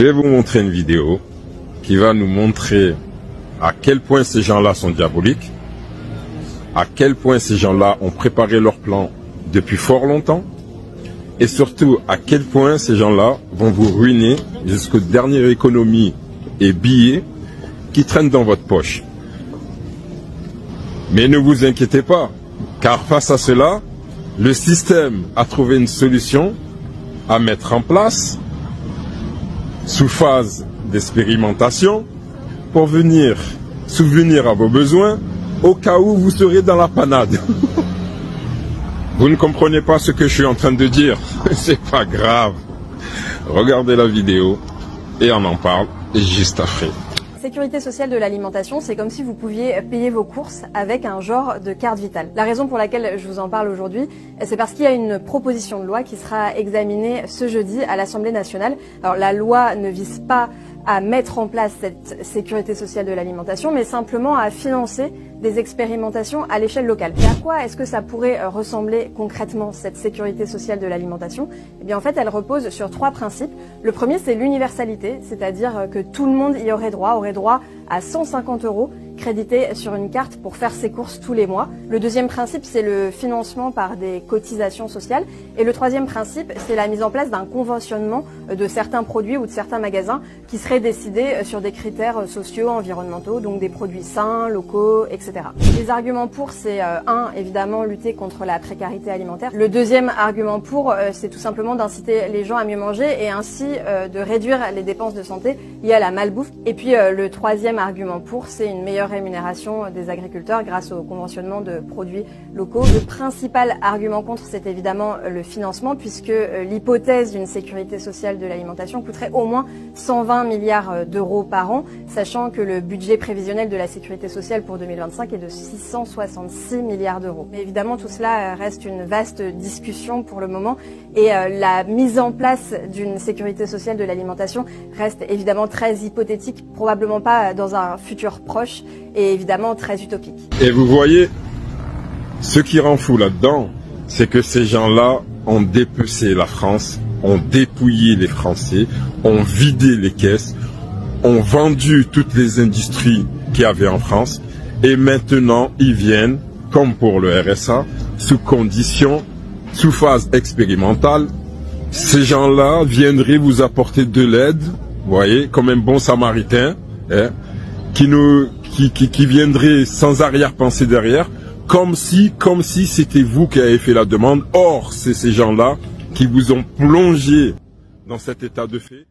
Je vais vous montrer une vidéo qui va nous montrer à quel point ces gens-là sont diaboliques, à quel point ces gens-là ont préparé leur plan depuis fort longtemps, et surtout à quel point ces gens-là vont vous ruiner jusqu'aux dernières économies et billets qui traînent dans votre poche. Mais ne vous inquiétez pas, car face à cela, le système a trouvé une solution à mettre en place sous phase d'expérimentation pour venir subvenir à vos besoins au cas où vous serez dans la panade. Vous ne comprenez pas ce que je suis en train de dire, c'est pas grave. Regardez la vidéo et on en parle juste après. Sécurité sociale de l'alimentation, c'est comme si vous pouviez payer vos courses avec un genre de carte vitale. La raison pour laquelle je vous en parle aujourd'hui, c'est parce qu'il y a une proposition de loi qui sera examinée ce jeudi à l'Assemblée nationale. Alors la loi ne vise pas à mettre en place cette sécurité sociale de l'alimentation, mais simplement à financer des expérimentations à l'échelle locale. Et à quoi est-ce que ça pourrait ressembler concrètement, cette sécurité sociale de l'alimentation? Eh bien en fait, elle repose sur 3 principes. Le premier, c'est l'universalité, c'est-à-dire que tout le monde y aurait droit à 150 € crédités sur une carte pour faire ses courses tous les mois. Le deuxième principe, c'est le financement par des cotisations sociales. Et le troisième principe, c'est la mise en place d'un conventionnement de certains produits ou de certains magasins qui seraient décidés sur des critères sociaux, environnementaux, donc des produits sains, locaux, etc. Les arguments pour, c'est évidemment, lutter contre la précarité alimentaire. Le deuxième argument pour, c'est tout simplement d'inciter les gens à mieux manger et ainsi de réduire les dépenses de santé liées à la malbouffe. Et puis le troisième argument pour, c'est une meilleure rémunération des agriculteurs grâce au conventionnement de produits locaux. Le principal argument contre, c'est évidemment le financement, puisque l'hypothèse d'une sécurité sociale de l'alimentation coûterait au moins 120 milliards d'euros par an, sachant que le budget prévisionnel de la sécurité sociale pour 2025 est de 666 milliards d'euros. Mais évidemment, tout cela reste une vaste discussion pour le moment, et la mise en place d'une sécurité sociale de l'alimentation reste évidemment très hypothétique, probablement pas dans un futur proche, et évidemment très utopique. Et vous voyez, ce qui rend fou là-dedans, c'est que ces gens-là ont dépecé la France, ont dépouillé les Français, ont vidé les caisses, ont vendu toutes les industries qu'il y avait en France, et maintenant ils viennent, comme pour le RSA, sous condition, sous phase expérimentale. Ces gens-là viendraient vous apporter de l'aide, vous voyez, comme un bon samaritain, hein, qui viendrait sans arrière-pensée derrière, comme si c'était vous qui avez fait la demande. Or, c'est ces gens-là qui vous ont plongé dans cet état de fait.